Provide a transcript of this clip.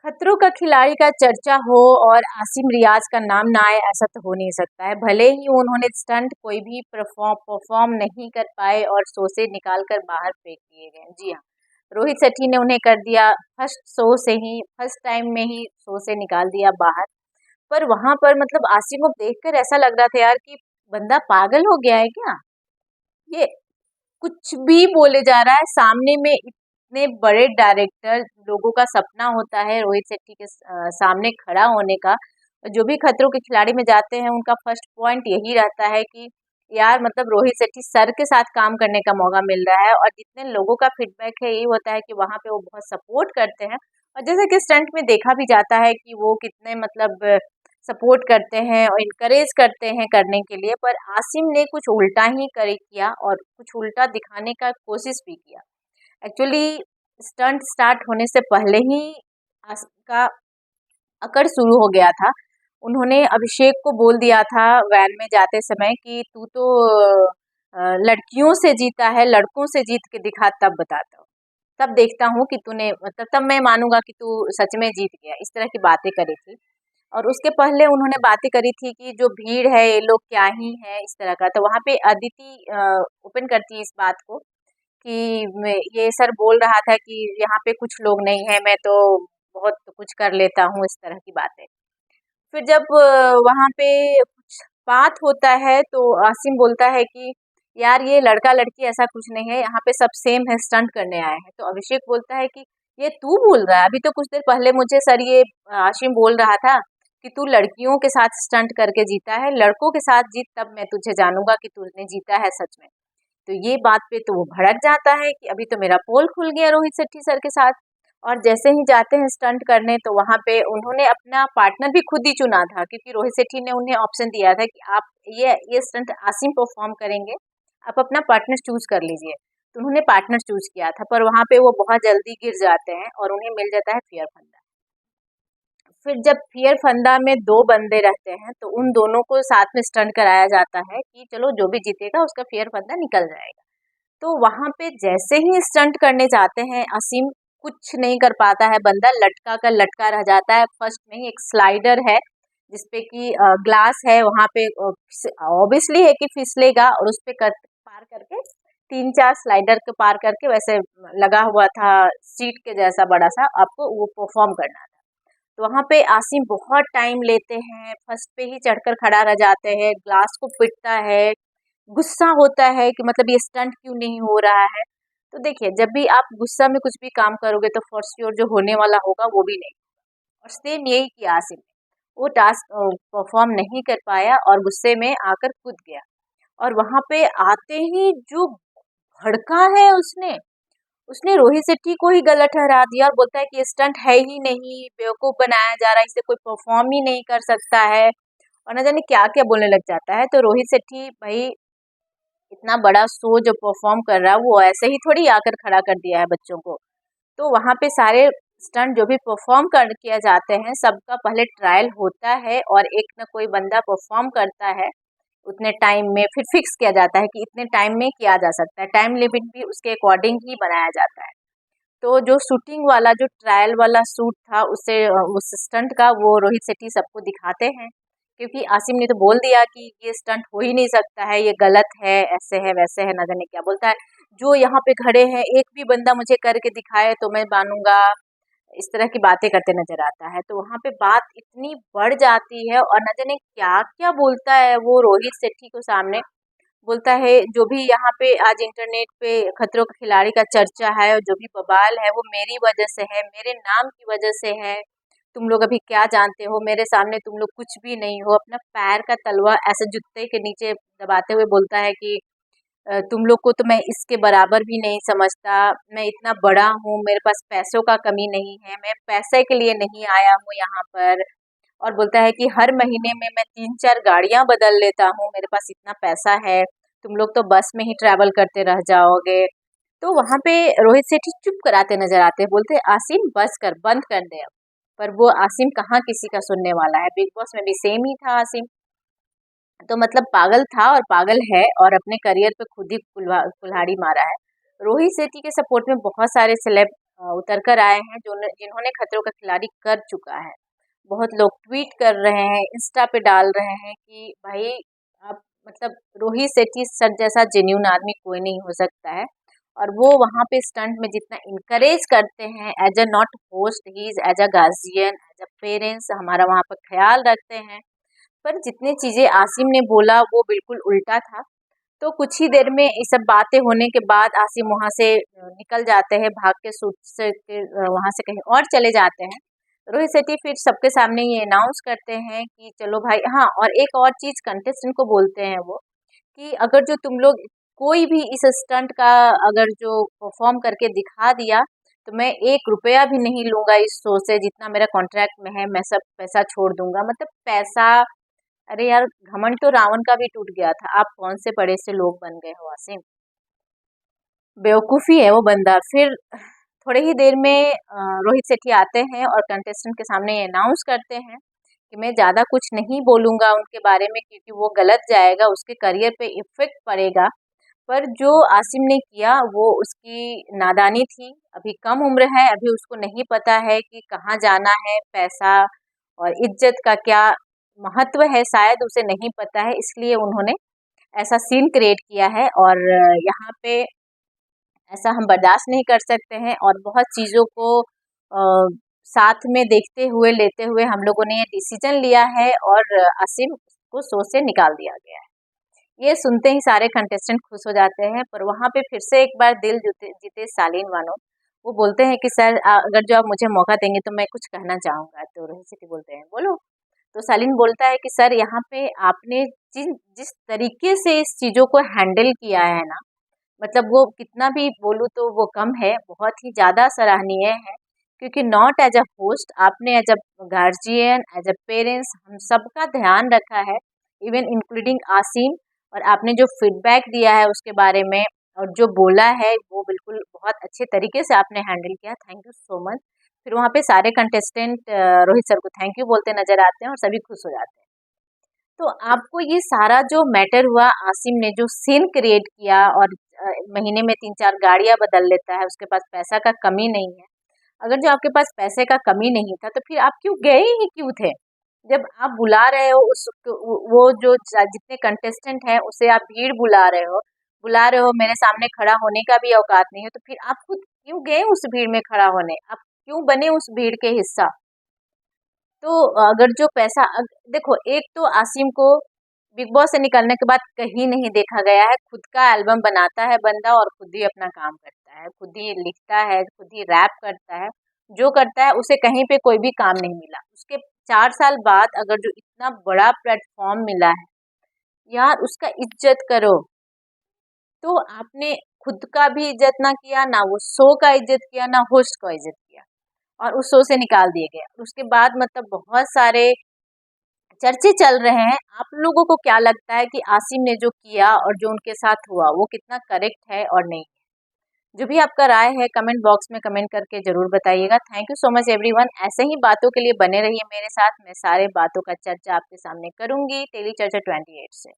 खतरों का खिलाड़ी का चर्चा हो और आसिम रियाज का नाम ना आए ऐसा तो हो नहीं सकता है। भले ही उन्होंने स्टंट कोई भी परफॉर्म नहीं कर पाए और शो से निकाल कर बाहर फेंक दिए गए। जी हाँ, रोहित शेट्टी ने उन्हें कर दिया फर्स्ट टाइम में ही शो से निकाल दिया बाहर। पर वहां पर मतलब आसिम को देखकर ऐसा लग रहा था यार कि बंदा पागल हो गया है क्या। ये कुछ भी बोले जा रहा है सामने में। इतने बड़े डायरेक्टर, लोगों का सपना होता है रोहित शेट्टी के सामने खड़ा होने का। जो भी खतरों के खिलाड़ी में जाते हैं उनका फर्स्ट पॉइंट यही रहता है कि यार मतलब रोहित शेट्टी सर के साथ काम करने का मौका मिल रहा है, और जितने लोगों का फीडबैक है यही होता है कि वहां पे वो बहुत सपोर्ट करते हैं। और जैसे कि स्टंट में देखा भी जाता है कि वो कितने मतलब सपोर्ट करते हैं और इनकरेज करते हैं करने के लिए। पर आसिम ने कुछ उल्टा ही करे किया और कुछ उल्टा दिखाने का कोशिश भी किया। एक्चुअली स्टंट स्टार्ट होने से पहले ही का अकड़ शुरू हो गया था। उन्होंने अभिषेक को बोल दिया था वैन में जाते समय कि तू तो लड़कियों से जीता है, लड़कों से जीत के दिखा तब बताता हूँ, तब देखता हूँ कि तूने मतलब तब मैं मानूंगा कि तू सच में जीत गया। इस तरह की बातें करी थी। और उसके पहले उन्होंने बातें करी थी कि जो भीड़ है ये लोग क्या ही है, इस तरह का। तो वहाँ पे अदिति ओपन करती है इस बात को कि ये सर बोल रहा था कि यहाँ पे कुछ लोग नहीं है, मैं तो बहुत कुछ कर लेता हूँ, इस तरह की बातें। फिर जब वहाँ पे कुछ बात होता है तो आसिम बोलता है कि यार ये लड़का लड़की ऐसा कुछ नहीं है, यहाँ पे सब सेम है, स्टंट करने आए हैं। तो अभिषेक बोलता है कि ये तू बोल रहा है, अभी तो कुछ देर पहले मुझे सर ये आसिम बोल रहा था कि तू लड़कियों के साथ स्टंट करके जीता है, लड़कों के साथ जीत तब मैं तुझे जानूंगा कि तूने जीता है सच में। तो ये बात पे तो वो भड़क जाता है कि अभी तो मेरा पोल खुल गया रोहित शेट्टी सर के साथ। और जैसे ही जाते हैं स्टंट करने तो वहां पे उन्होंने अपना पार्टनर भी खुद ही चुना था, क्योंकि रोहित शेट्टी ने उन्हें ऑप्शन दिया था कि आप ये स्टंट आसिम परफॉर्म करेंगे, आप अपना पार्टनर चूज कर लीजिए। तो उन्होंने पार्टनर चूज किया था, पर वहां पे वो बहुत जल्दी गिर जाते हैं और उन्हें मिल जाता है फियर फंदा। फिर जब फियर फंदा में दो बंदे रहते हैं तो उन दोनों को साथ में स्टंट कराया जाता है कि चलो जो भी जीतेगा उसका फियर फंदा निकल जाएगा। तो वहां पे जैसे ही स्टंट करने जाते हैं असीम, कुछ नहीं कर पाता है, बंदा लटका का लटका रह जाता है। फर्स्ट में ही एक स्लाइडर है जिसपे कि ग्लास है, वहां पे ऑब्वियसली है कि फिसलेगा, और उस पे पार करके तीन चार स्लाइडर के पार करके वैसे लगा हुआ था सीट के जैसा बड़ा सा, आपको वो परफॉर्म करना था। तो वहाँ पे आसिम बहुत टाइम लेते हैं, फर्स्ट पे ही चढ़कर खड़ा रह जाते हैं, ग्लास को पिटता है, गुस्सा होता है कि मतलब ये स्टंट क्यों नहीं हो रहा है। तो देखिए जब भी आप गुस्सा में कुछ भी काम करोगे तो फॉर श्योर जो होने वाला होगा वो भी नहीं। और सेम यही किया आसिम ने, वो टास्क परफॉर्म नहीं कर पाया और गुस्से में आकर कूद गया। और वहां पे आते ही जो भड़का है उसने उसने रोहित शेट्टी को ही गलत ठहरा दिया और बोलता है कि ये स्टंट है ही नहीं, बेवकूफ बनाया जा रहा है, इसे कोई परफॉर्म ही नहीं कर सकता है, और न जाने क्या क्या बोलने लग जाता है। तो रोहित शेट्टी भाई इतना बड़ा शो जो परफॉर्म कर रहा है वो ऐसे ही थोड़ी आकर खड़ा कर दिया है बच्चों को। तो वहाँ पे सारे स्टंट जो भी परफॉर्म कर किया जाते हैं सबका पहले ट्रायल होता है, और एक न कोई बंदा परफॉर्म करता है उतने टाइम में, फिर फिक्स किया जाता है कि इतने टाइम में किया जा सकता है, टाइम लिमिट भी उसके अकॉर्डिंग ही बनाया जाता है। तो जो शूटिंग वाला जो ट्रायल वाला सूट था उससे उस स्टंट का वो रोहित शेट्टी सबको दिखाते हैं, क्योंकि आसिम ने तो बोल दिया कि ये स्टंट हो ही नहीं सकता है, ये गलत है, ऐसे है वैसे है, ना जाने क्या बोलता है। जो यहाँ पे खड़े हैं एक भी बंदा मुझे करके दिखाए तो मैं मानूंगा, इस तरह की बातें करते नजर आता है। तो वहाँ पे बात इतनी बढ़ जाती है और न जाने क्या क्या बोलता है वो रोहित शेट्टी को सामने। बोलता है जो भी यहाँ पे आज इंटरनेट पे खतरों के खिलाड़ी का चर्चा है और जो भी बवाल है वो मेरी वजह से है, मेरे नाम की वजह से है। तुम लोग अभी क्या जानते हो, मेरे सामने तुम लोग कुछ भी नहीं हो। अपना पैर का तलवा ऐसे जूते के नीचे दबाते हुए बोलता है कि तुम लोग को तो मैं इसके बराबर भी नहीं समझता, मैं इतना बड़ा हूँ, मेरे पास पैसों का कमी नहीं है, मैं पैसे के लिए नहीं आया हूँ यहाँ पर। और बोलता है कि हर महीने में मैं 3-4 गाड़ियां बदल लेता हूँ, मेरे पास इतना पैसा है, तुम लोग तो बस में ही ट्रैवल करते रह जाओगे। तो वहां पे रोहित सेठी चुप कराते नजर आते हैं, बोलते हैं आसिम बस कर, बंद कर दे अब। पर वो आसिम कहाँ किसी का सुनने वाला है, बिग बॉस में भी सेम ही था आसिम। तो मतलब पागल था और पागल है, और अपने करियर पे खुद ही कुल्हाड़ी मारा है। रोहित सेठी के सपोर्ट में बहुत सारे सेलेब उतर कर आए हैं जो जिन्होंने खतरों का खिलाड़ी कर चुका है। बहुत लोग ट्वीट कर रहे हैं, इंस्टा पे डाल रहे हैं कि भाई आप मतलब रोहित शेट्टी सर जैसा जेन्युइन आदमी कोई नहीं हो सकता है। और वो वहाँ पे स्टंट में जितना इनकरेज करते हैं as a not host, he is as a guardian, as a parents हमारा वहाँ पर ख्याल रखते हैं। पर जितनी चीज़ें आसिम ने बोला वो बिल्कुल उल्टा था। तो कुछ ही देर में ये सब बातें होने के बाद आसिम वहाँ से निकल जाते हैं, भाग के सूट से के वहाँ से कहीं और चले जाते हैं। रोहित शेट्टी फिर सबके सामने ये अनाउंस करते हैं कि चलो भाई, हाँ, और एक और चीज़ कंटेस्टेंट को बोलते हैं वो कि अगर जो तुम लोग कोई भी इस स्टंट का अगर जो परफॉर्म करके दिखा दिया तो मैं 1 रुपया भी नहीं लूँगा इस शो से, जितना मेरा कॉन्ट्रैक्ट में है मैं सब पैसा छोड़ दूँगा। मतलब पैसा, अरे यार, घमंड तो रावण का भी टूट गया था, आप कौन से बड़े से लोग बन गए हो आसिम। बेवकूफ़ी है वो बंदा। फिर थोड़े ही देर में रोहित सेठी आते हैं और कंटेस्टेंट के सामने ये अनाउंस करते हैं कि मैं ज़्यादा कुछ नहीं बोलूँगा उनके बारे में क्योंकि वो गलत जाएगा, उसके करियर पे इफ़ेक्ट पड़ेगा। पर जो आसिम ने किया वो उसकी नादानी थी, अभी कम उम्र है, अभी उसको नहीं पता है कि कहाँ जाना है, पैसा और इज़्ज़त का क्या महत्व है, शायद उसे नहीं पता है, इसलिए उन्होंने ऐसा सीन क्रिएट किया है। और यहाँ पे ऐसा हम बर्दाश्त नहीं कर सकते हैं और बहुत चीज़ों को साथ में देखते हुए, लेते हुए हम लोगों ने ये डिसीजन लिया है और आसिम को शो से निकाल दिया गया है। ये सुनते ही सारे कंटेस्टेंट खुश हो जाते हैं, पर वहाँ पे फिर से एक बार दिल जीते जीते सालीन मानो। वो बोलते हैं कि सर अगर जो आप मुझे मौका देंगे तो मैं कुछ कहना चाहूँगा। तो रोहित शेट्टी बोलते हैं बोलो। तो सालीन बोलता है कि सर यहाँ पे आपने जिस जिस तरीके से इस चीज़ों को हैंडल किया है ना, मतलब वो कितना भी बोलूँ तो वो कम है, बहुत ही ज़्यादा सराहनीय है। क्योंकि नॉट एज अ होस्ट, आपने as a guardian, as a parents हम सबका ध्यान रखा है, इवन इंक्लूडिंग आसिम। और आपने जो फीडबैक दिया है उसके बारे में और जो बोला है वो बिल्कुल बहुत अच्छे तरीके से आपने हैंडल किया, थैंक यू सो मच। फिर वहाँ पे सारे कंटेस्टेंट रोहित सर को थैंक यू बोलते नजर आते हैं और सभी खुश हो जाते हैं। तो आपको ये सारा जो मैटर हुआ, आसिम ने जो सीन क्रिएट किया और महीने में 3-4 गाड़ियाँ बदल लेता है, उसके पास पैसा का कमी नहीं है। अगर जो आपके पास पैसे का कमी नहीं था तो फिर आप क्यों गए ही क्यों थे? जब आप बुला रहे हो उस वो जो जितने कंटेस्टेंट हैं उसे आप भीड़ बुला रहे हो, मेरे सामने खड़ा होने का भी औकात नहीं है, तो फिर आप खुद क्यों गए उस भीड़ में खड़ा होने? आप क्यों बने उस भीड़ के हिस्सा? तो अगर जो पैसा देखो, एक तो आसिम को बिग बॉस से निकलने के बाद कहीं नहीं देखा गया है, खुद का एल्बम बनाता है बंदा और खुद ही अपना काम करता है, खुद ही लिखता है, खुद ही रैप करता है, जो करता है उसे कहीं पे कोई भी काम नहीं मिला। उसके 4 साल बाद अगर जो इतना बड़ा प्लेटफॉर्म मिला है, यार उसका इज्जत करो। तो आपने खुद का भी इज्जत ना किया, ना वो शो का इज्जत किया, ना होस्ट का इज्जत किया और उस शो से निकाल दिए गए। उसके बाद मतलब बहुत सारे चर्चे चल रहे हैं। आप लोगों को क्या लगता है कि आसिम ने जो किया और जो उनके साथ हुआ वो कितना करेक्ट है और नहीं? जो भी आपका राय है कमेंट बॉक्स में कमेंट करके ज़रूर बताइएगा। Thank you so much everyone. ऐसे ही बातों के लिए बने रहिए मेरे साथ। मैं सारे बातों का चर्चा आपके सामने करूँगी टेली चर्चा 28 से।